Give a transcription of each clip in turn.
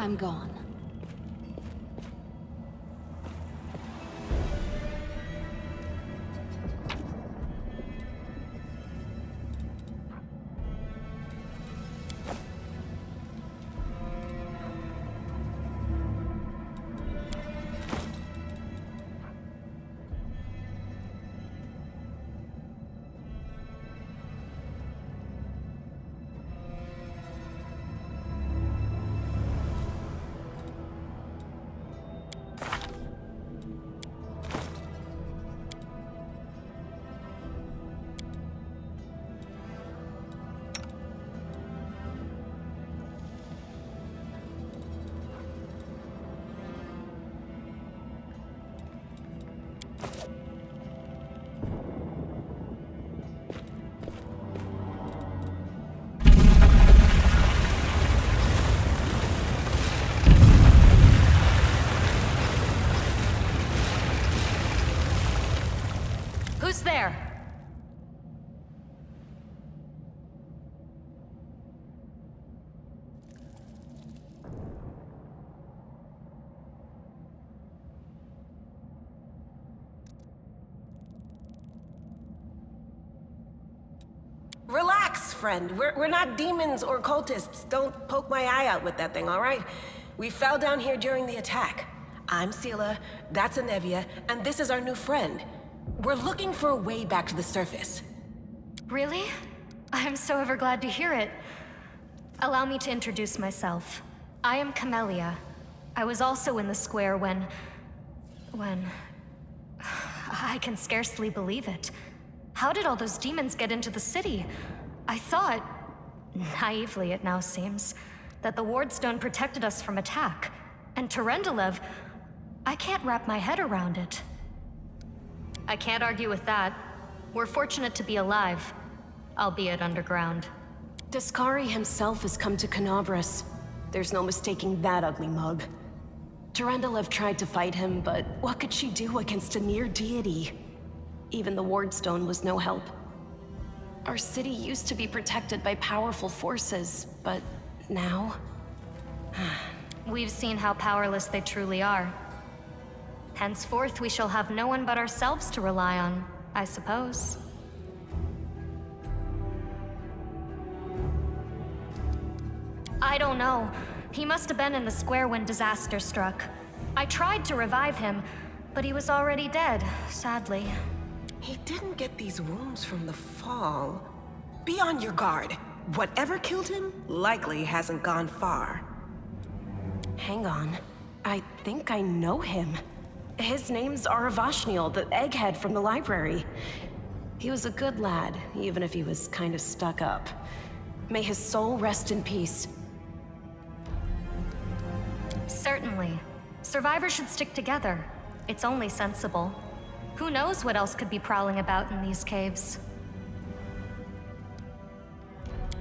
I'm gone. Who's there? Relax, friend. We're not demons or cultists. Don't poke my eye out with that thing, all right? We fell down here during the attack. I'm Sela, that's Anevia, and this is our new friend. We're looking for a way back to the surface. Really? I'm so ever glad to hear it. Allow me to introduce myself. I am Camellia. I was also in the square when... I can scarcely believe it. How did all those demons get into the city? I thought, naively it now seems, that the Wardstone protected us from attack. And Terendelev, I can't wrap my head around it. I can't argue with that. We're fortunate to be alive, albeit underground. Daskari himself has come to Canabras. There's no mistaking that ugly mug. Terendelev tried to fight him, but what could she do against a near deity? Even the Wardstone was no help. Our city used to be protected by powerful forces, but now... We've seen how powerless they truly are. Henceforth, we shall have no one but ourselves to rely on, I suppose. I don't know. He must have been in the square when disaster struck. I tried to revive him, but he was already dead, sadly. He didn't get these wounds from the fall. Be on your guard. Whatever killed him likely hasn't gone far. Hang on. I think I know him. His name's Aravashniel, the egghead from the library. He was a good lad, even if he was kind of stuck up. May his soul rest in peace. Certainly. Survivors should stick together. It's only sensible. Who knows what else could be prowling about in these caves?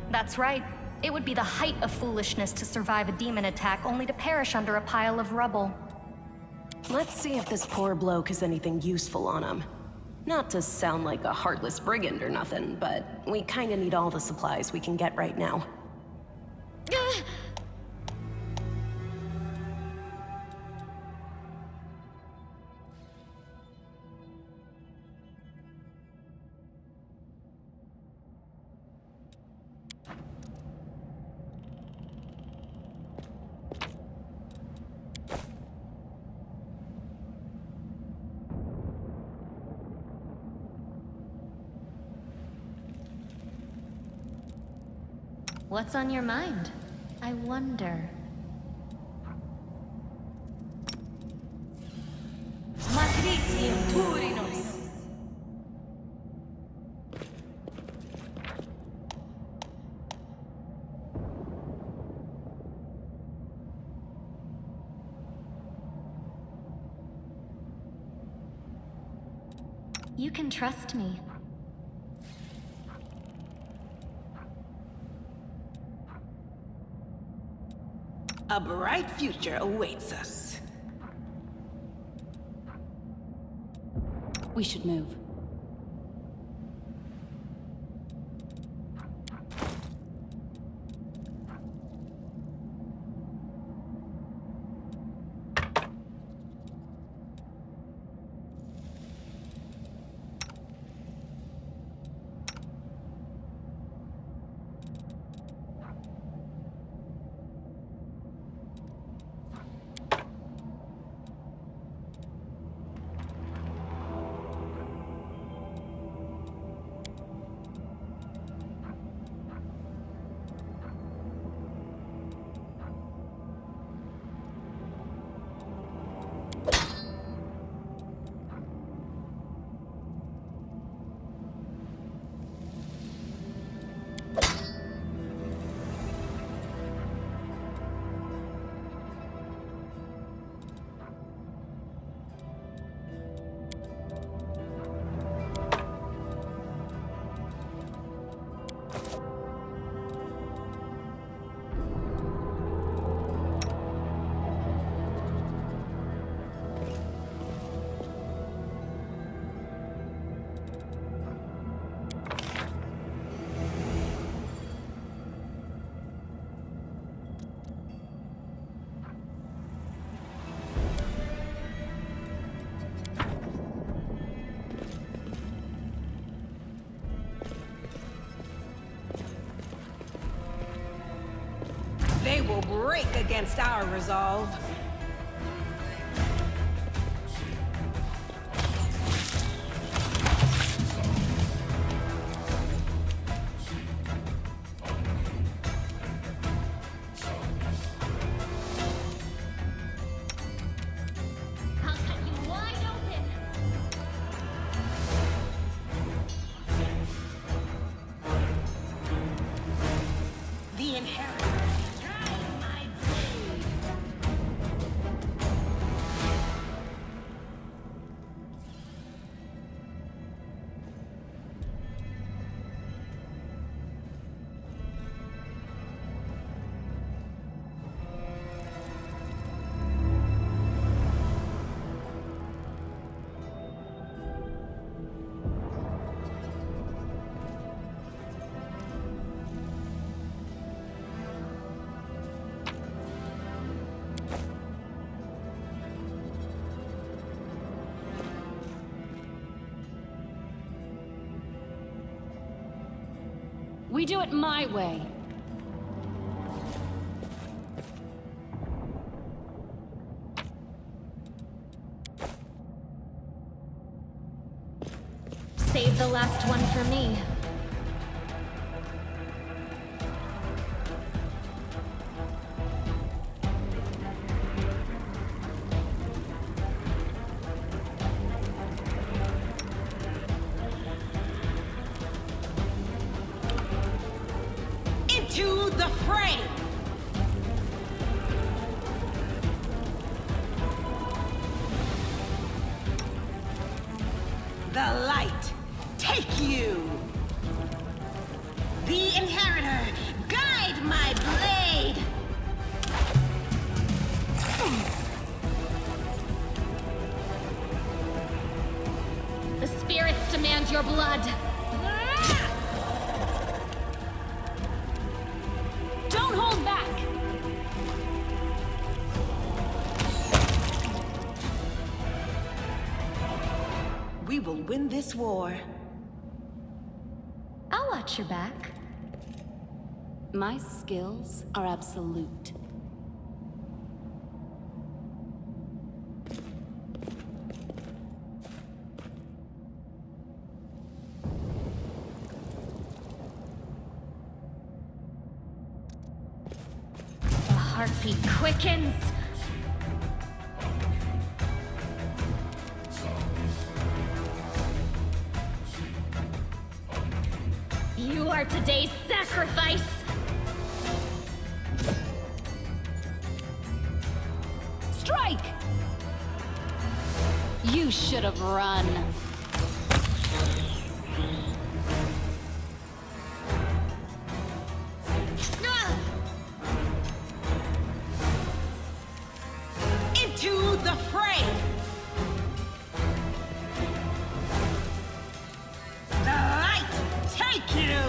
That's right. It would be the height of foolishness to survive a demon attack only to perish under a pile of rubble. Let's see if this poor bloke has anything useful on him. Not to sound like a heartless brigand or nothing, but we kinda need all the supplies we can get right now. What's on your mind? I wonder. Matritium Turinos. You can trust me. A bright future awaits us. We should move. rake against our resolve. I'll cut you wide open. The inheritor. Guide my blade. We do it my way. Save the last one for me. Into the fray! The light, take you! The inheritor, guide my blade! The spirits demand your blood. Don't hold back! We will win this war. I'll watch your back. My skills are absolute. The heartbeat quickens. You are today's sacrifice. Strike! You should have run. Into the fray! The light, take you!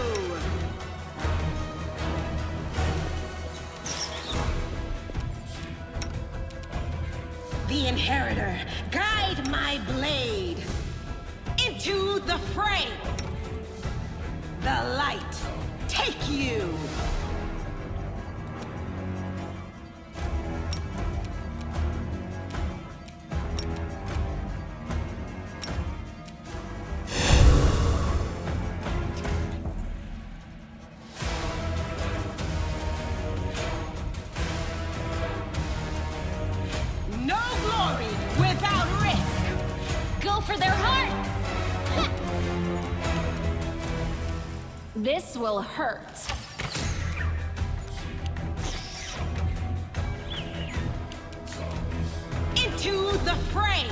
The inheritor, guide my blade! Into the fray! The light, take you! No glory without risk! Go for their hearts. This will hurt. Into the fray!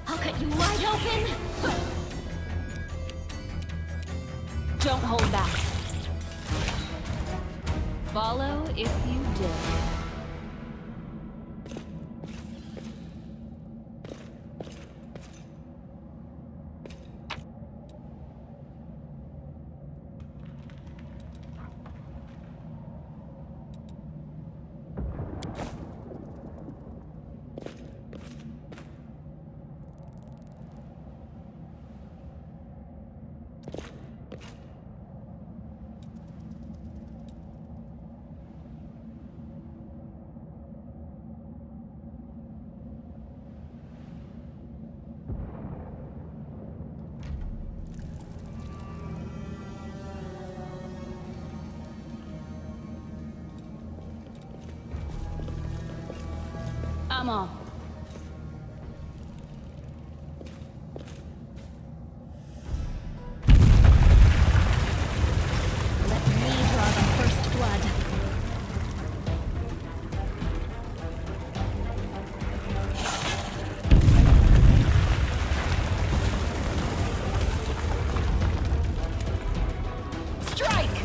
I'll cut you wide open. Don't hold back. Follow if you dare. Vamos. Let me draw the first blood. Strike!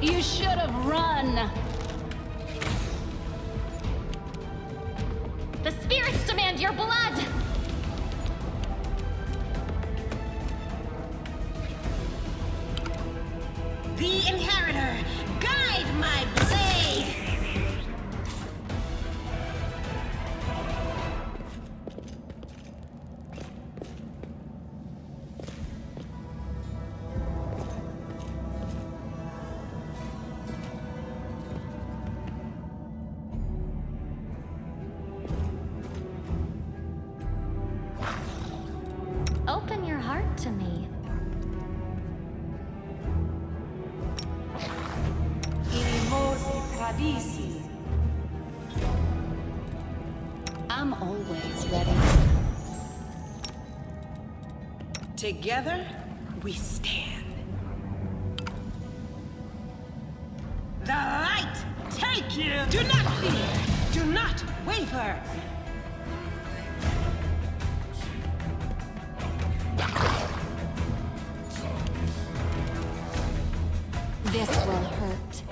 You should have run. The spirits demand your blood! The Inheritor, guide my blade! Open your heart to me. I'm always ready. Together, we stand. The light take you! Do not fear! Do not waver! This will hurt.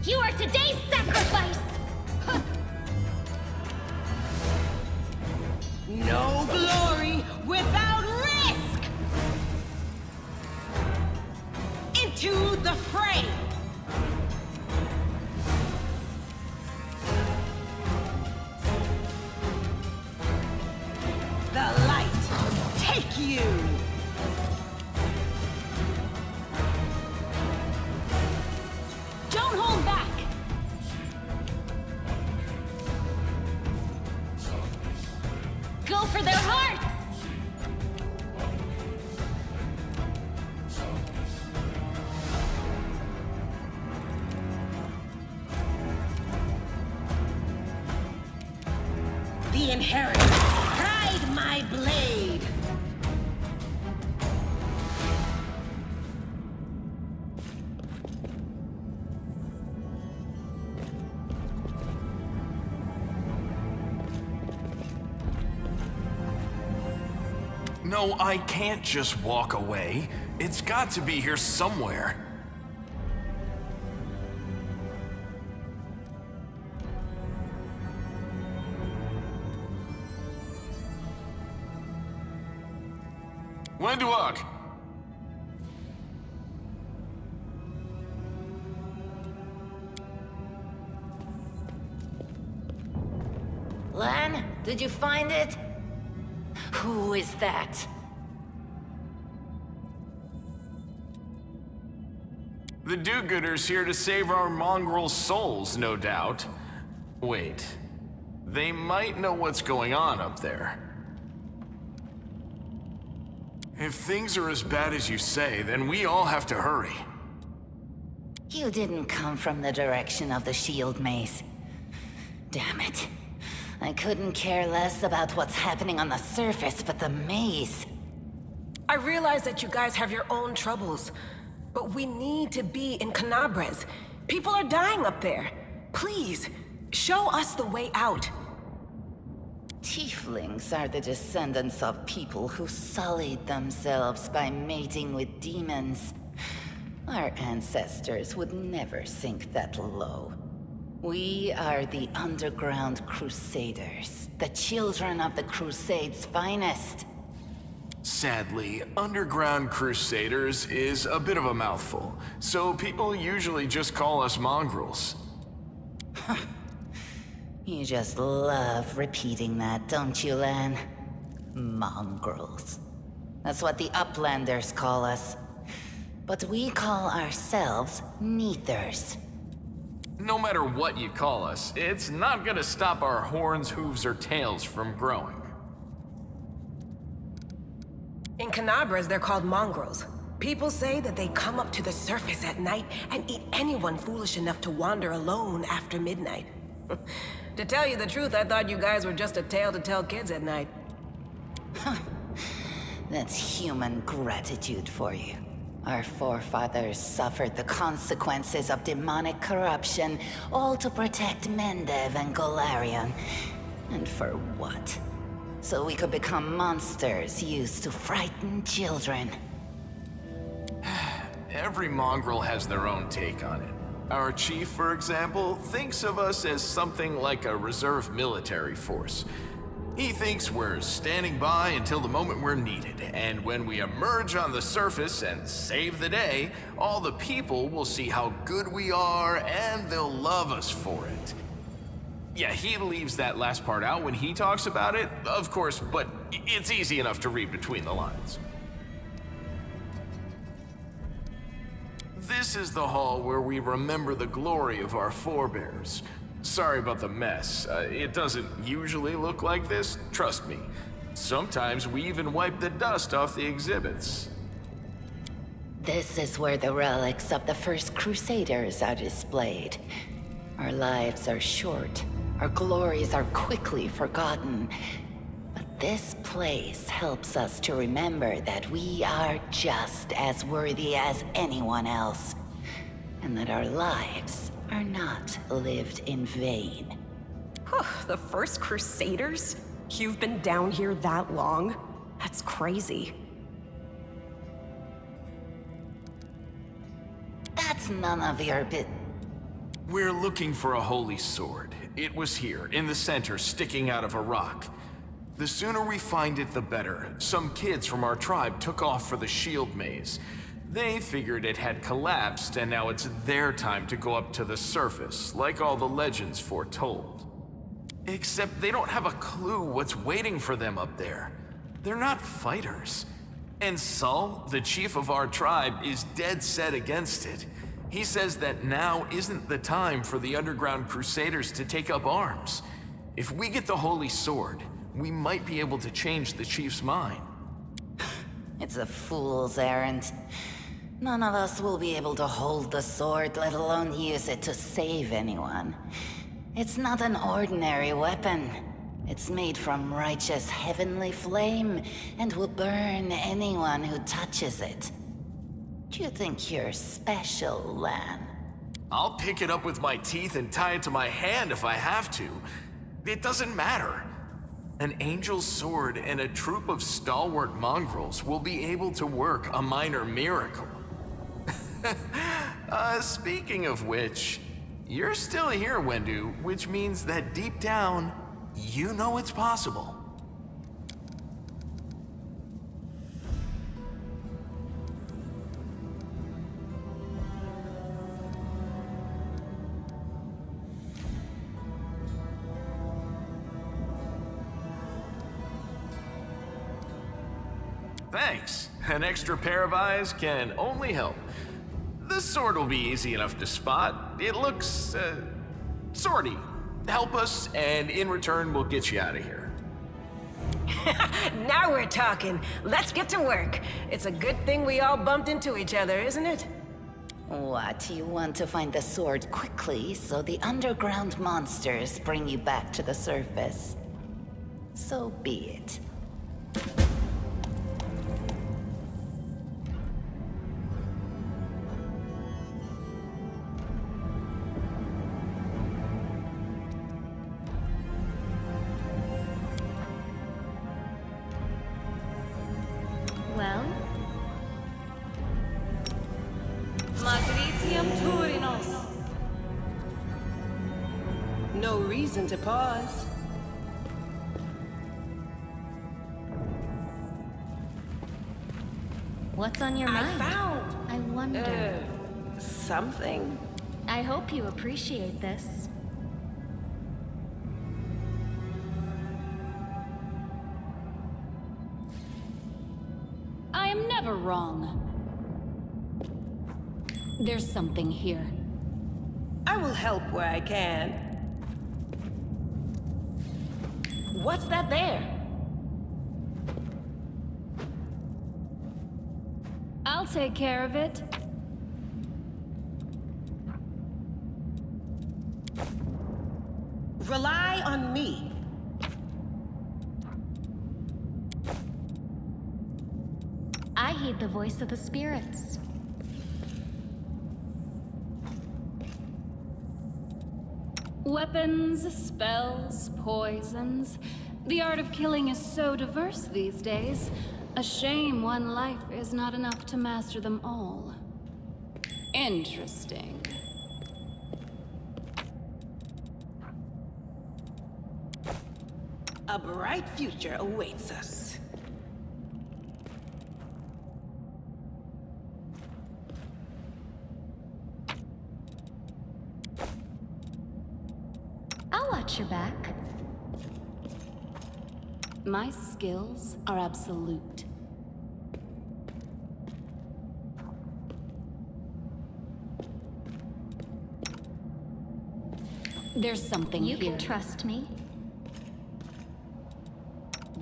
You are today's sacrifice! No glory without risk! Into the fray! The light take you! Don't hold back! Go for their hearts! The Inheritor, guide my blade! No, I can't just walk away. It's got to be here somewhere. When to walk? Lan, did you find it? Who is that? The do-gooders here to save our mongrel souls, no doubt. Wait, they might know what's going on up there. If things are as bad as you say, then we all have to hurry. You didn't come from the direction of the shield maze. Damn it. I couldn't care less about what's happening on the surface, but the maze. I realize that you guys have your own troubles, But we need to be in Canabres. People are dying up there. Please, show us the way out. Tieflings are the descendants of people who sullied themselves by mating with demons. Our ancestors would never sink that low. We are the Underground Crusaders, the children of the Crusades' finest. Sadly, Underground Crusaders is a bit of a mouthful, so people usually just call us mongrels. You just love repeating that, don't you, Lan? Mongrels. That's what the Uplanders call us. But we call ourselves Neathers. No matter what you call us, it's not gonna stop our horns, hooves, or tails from growing. In Canabres, they're called mongrels. People say that they come up to the surface at night and eat anyone foolish enough to wander alone after midnight. To tell you the truth, I thought you guys were just a tale to tell kids at night. That's human gratitude for you. Our forefathers suffered the consequences of demonic corruption, all to protect Mendev and Golarion. And for what? So we could become monsters used to frighten children. Every mongrel has their own take on it. Our chief, for example, thinks of us as something like a reserve military force. He thinks we're standing by until the moment we're needed, and when we emerge on the surface and save the day, all the people will see how good we are and they'll love us for it. Yeah, he leaves that last part out when he talks about it, of course, but it's easy enough to read between the lines. This is the hall where we remember the glory of our forebears. Sorry about the mess. It doesn't usually look like this, trust me. Sometimes we even wipe the dust off the exhibits. This is where the relics of the first Crusaders are displayed. Our lives are short. Our glories are quickly forgotten. But this place helps us to remember that we are just as worthy as anyone else, and that our lives are not lived in vain. The first Crusaders? You've been down here that long? That's crazy. That's none of your bit. We're looking for a holy sword. It was here, in the center, sticking out of a rock. The sooner we find it, the better. Some kids from our tribe took off for the shield maze. They figured it had collapsed, and now it's their time to go up to the surface, like all the legends foretold. Except they don't have a clue what's waiting for them up there. They're not fighters. And Saul, the chief of our tribe, is dead set against it. He says that now isn't the time for the Underground Crusaders to take up arms. If we get the Holy Sword, we might be able to change the chief's mind. It's a fool's errand. None of us will be able to hold the sword, let alone use it to save anyone. It's not an ordinary weapon. It's made from righteous heavenly flame, and will burn anyone who touches it. Do you think you're special, Lan? I'll pick it up with my teeth and tie it to my hand if I have to. It doesn't matter. An angel's sword and a troop of stalwart mongrels will be able to work a minor miracle. Speaking of which, you're still here, Wendu, which means that deep down, you know it's possible. Thanks. An extra pair of eyes can only help. The sword will be easy enough to spot. It looks, swordy. Help us, and in return, we'll get you out of here. Now we're talking. Let's get to work. It's a good thing we all bumped into each other, isn't it? What, you want to find the sword quickly so the underground monsters bring you back to the surface? So be it. No reason to pause. What's on your I mind? found I wonder. something. I hope you appreciate this. I am never wrong. There's something here. I will help where I can. What's that there? I'll take care of it. Rely on me. I heed the voice of the spirits. Weapons, spells, poisons. The art of killing is so diverse these days. A shame one life is not enough to master them all. Interesting. A bright future awaits us. I'll watch your back. My skills are absolute. There's something You here. can trust me.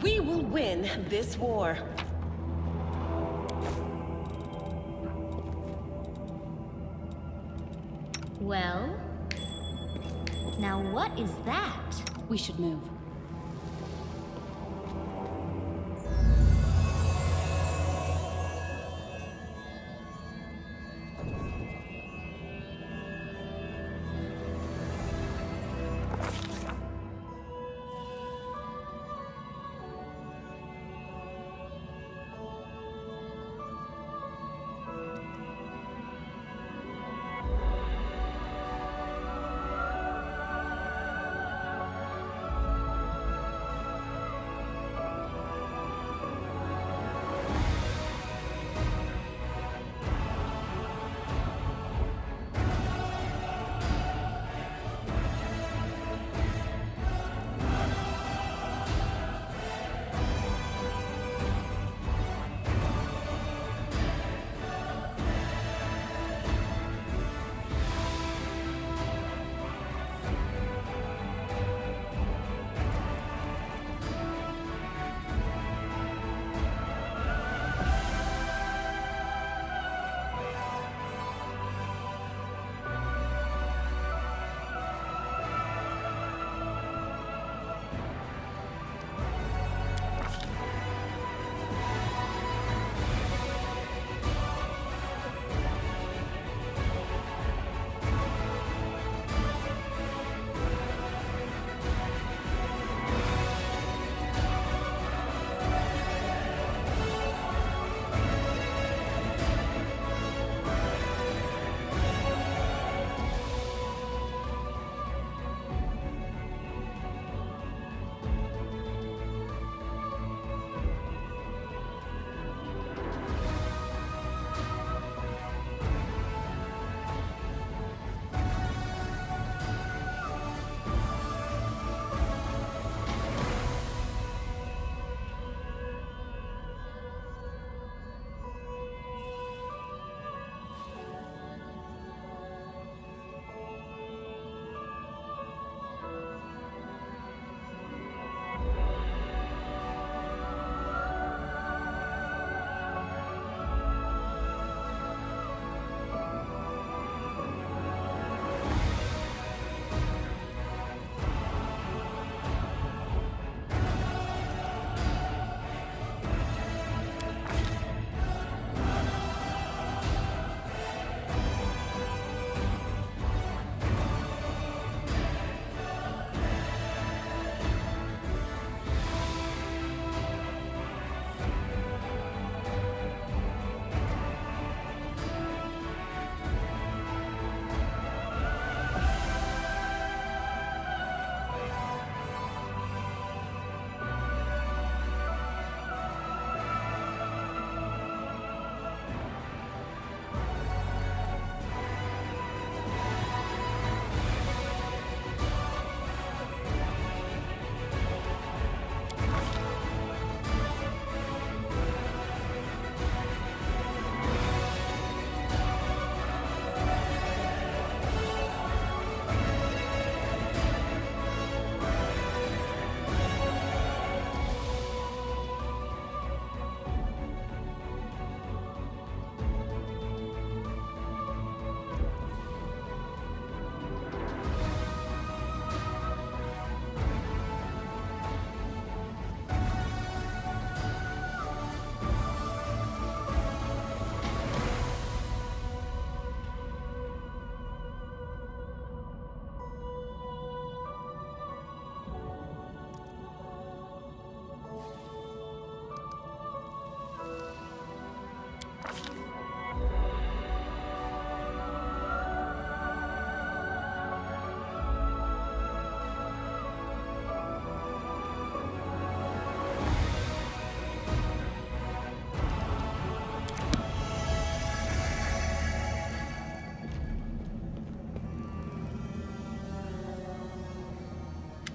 We will win this war. Well, now what is that? We should move.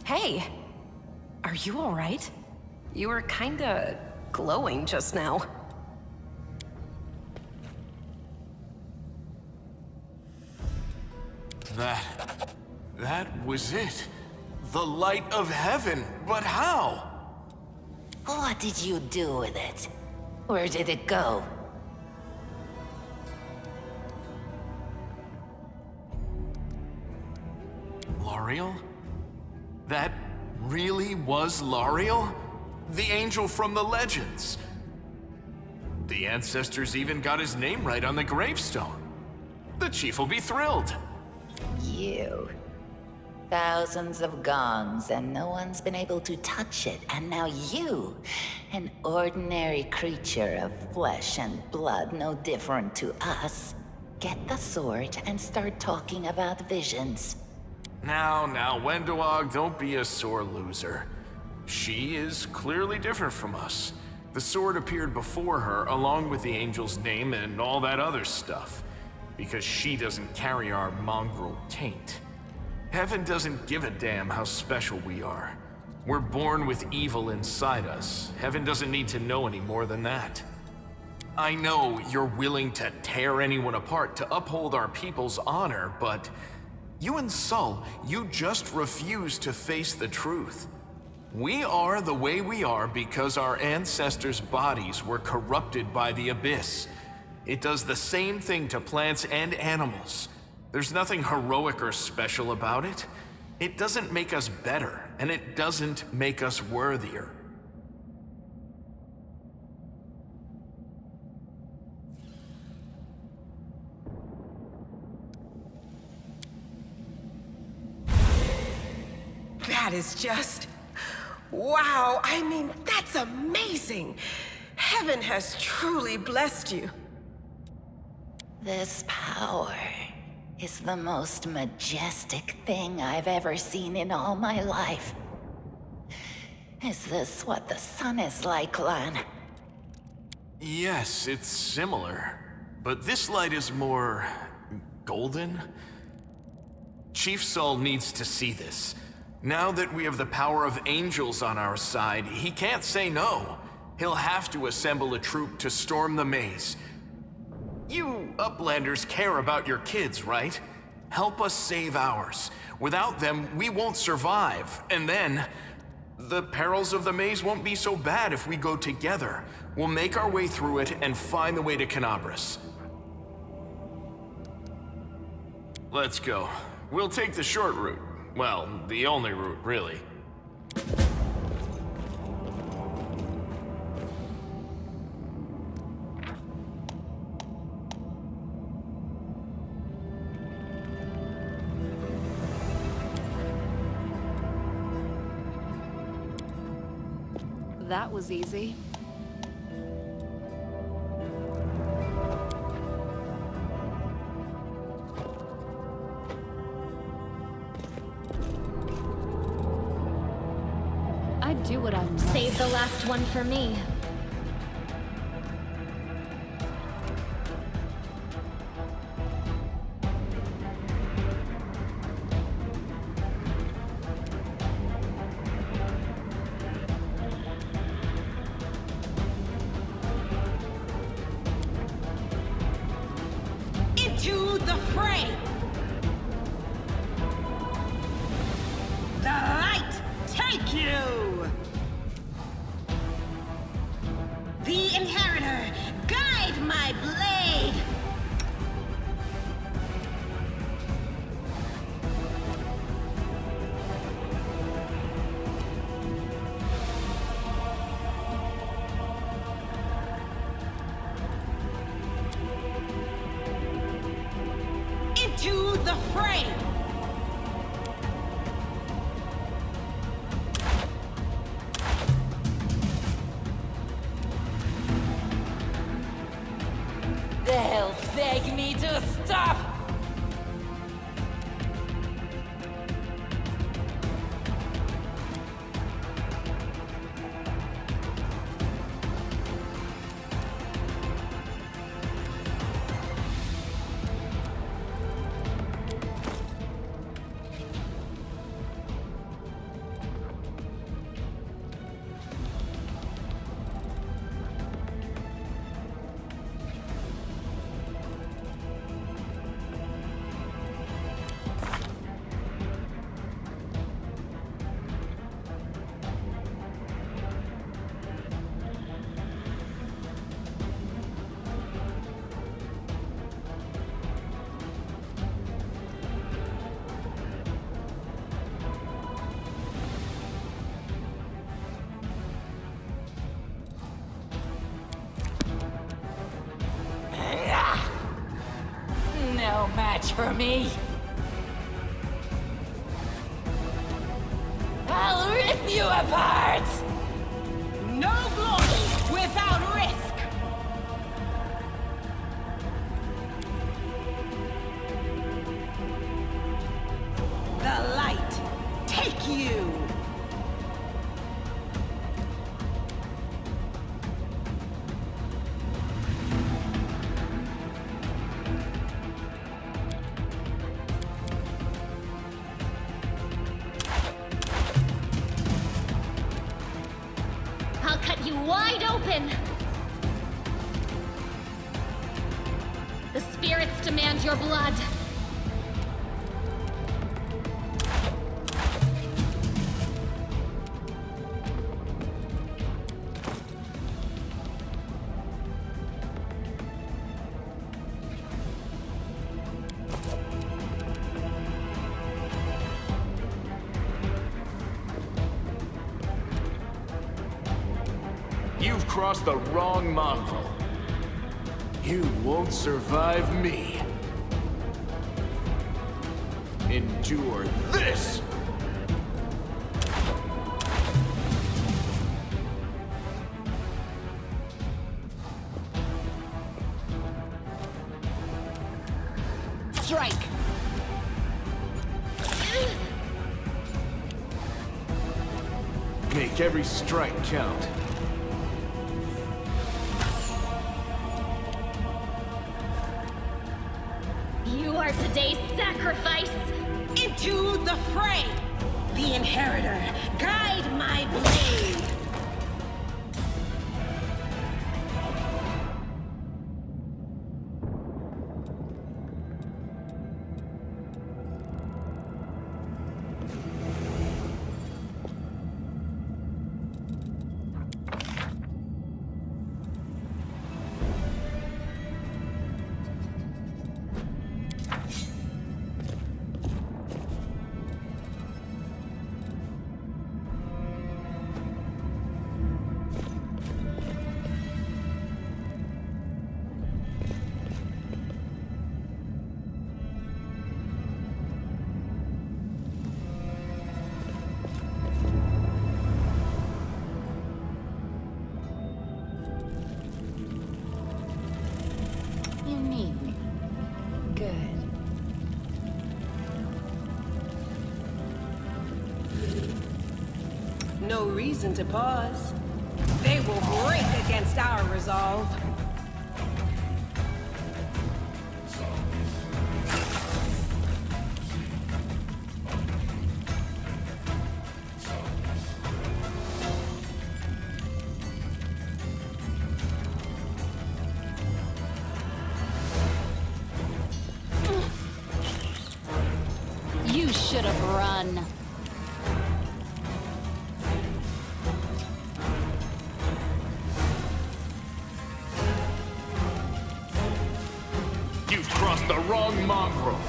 Hey! Are you alright? You were kinda glowing just now. That was it. The light of heaven. But how? What did you do with it? Where did it go? L'Ariel? That really was L'Ariel? The angel from the legends. The ancestors even got his name right on the gravestone. The chief will be thrilled. You. Thousands of gongs and no one's been able to touch it, and now you, an ordinary creature of flesh and blood no different to us, get the sword and start talking about visions. Now, Wendoag, don't be a sore loser. She is clearly different from us. The sword appeared before her, along with the angel's name and all that other stuff, because she doesn't carry our mongrel taint. Heaven doesn't give a damn how special we are. We're born with evil inside us. Heaven doesn't need to know any more than that. I know you're willing to tear anyone apart to uphold our people's honor, but you and Sol, you just refuse to face the truth. We are the way we are because our ancestors' bodies were corrupted by the Abyss. It does the same thing to plants and animals. There's nothing heroic or special about it. It doesn't make us better, and it doesn't make us worthier. That is just... wow, I mean, that's amazing! Heaven has truly blessed you. This power is the most majestic thing I've ever seen in all my life. Is this what the sun is like, Lan? Yes, it's similar, but this light is more... golden? Chief Sol needs to see this. Now that we have the power of angels on our side, he can't say no. He'll have to assemble a troop to storm the maze. You Uplanders care about your kids, right? Help us save ours. Without them, we won't survive. And then, the perils of the maze won't be so bad if we go together. We'll make our way through it and find the way to Canabras. Let's go. We'll take the short route. Well, the only route, really. That was easy. I'd do what I must. Save the last one for me. Into the fray! The light take you! The inheritor, guide my blade! Into the fray! They'll beg me to stop! no match for me. I'll rip you apart! No glory without risk! The light take you! I'll cut you wide open! The spirits demand your blood. You've crossed the wrong mongrel. You won't survive me. Endure this! Strike! Make every strike count. You are today's sacrifice! Into the fray! The Inheritor, guide my blade! You need me. Good. No reason to pause. They will break against our resolve. You should have run. You've crossed the wrong mongrel.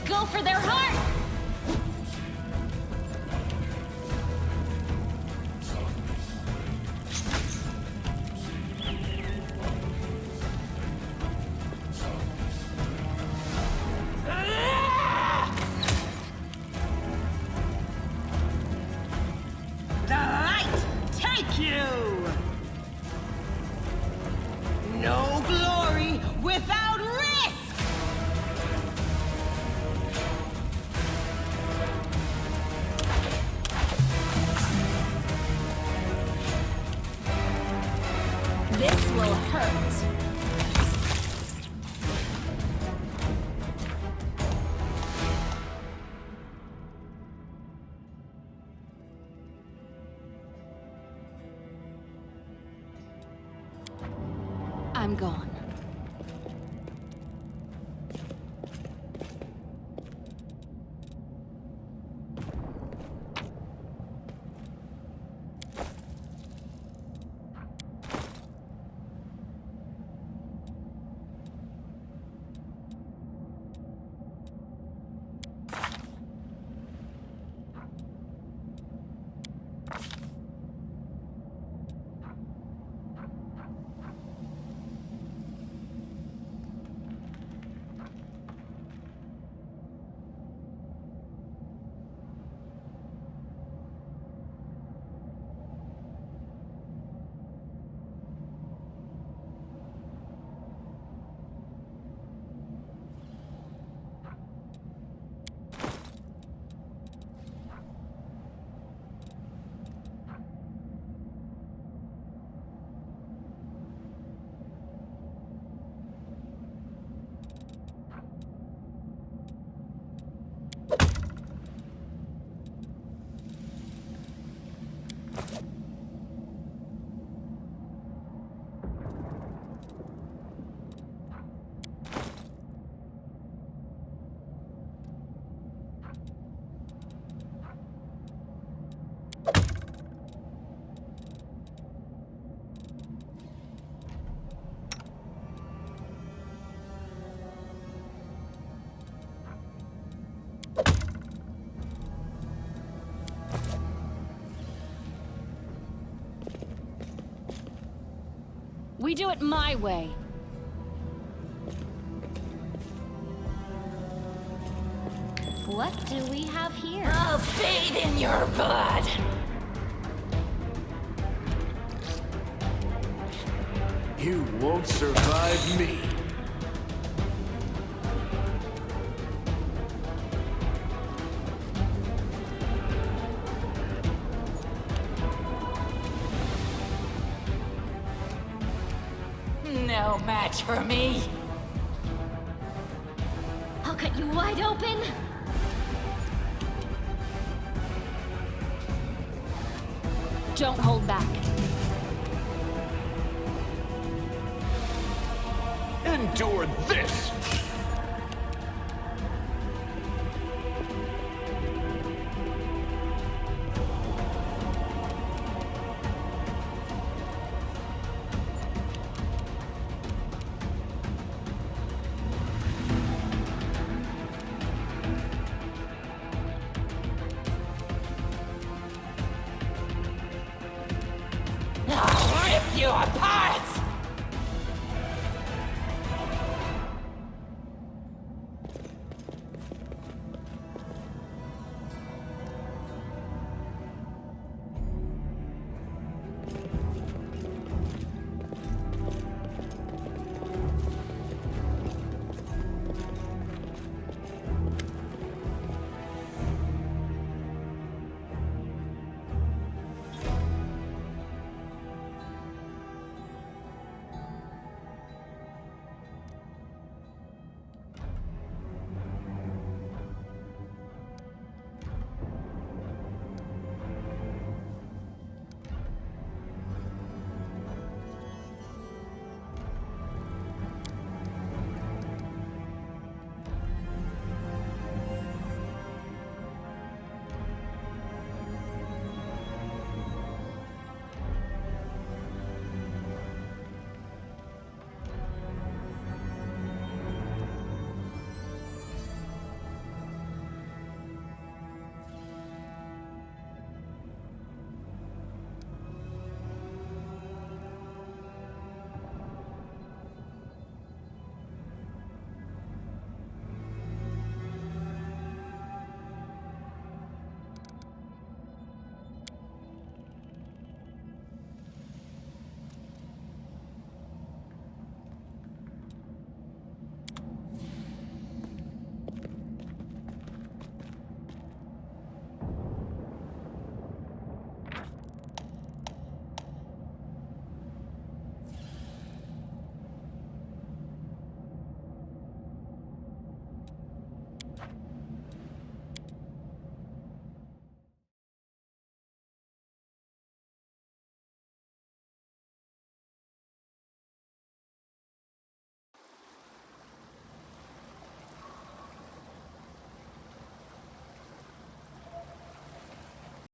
Go for their hearts! The light take you! No glory without risk! This will hurt. I'm gone. We do it my way. What do we have here? I'll bathe in your blood. You won't survive me. No match for me. I'll cut you wide open. Don't hold back. Endure this! I'll rip you apart!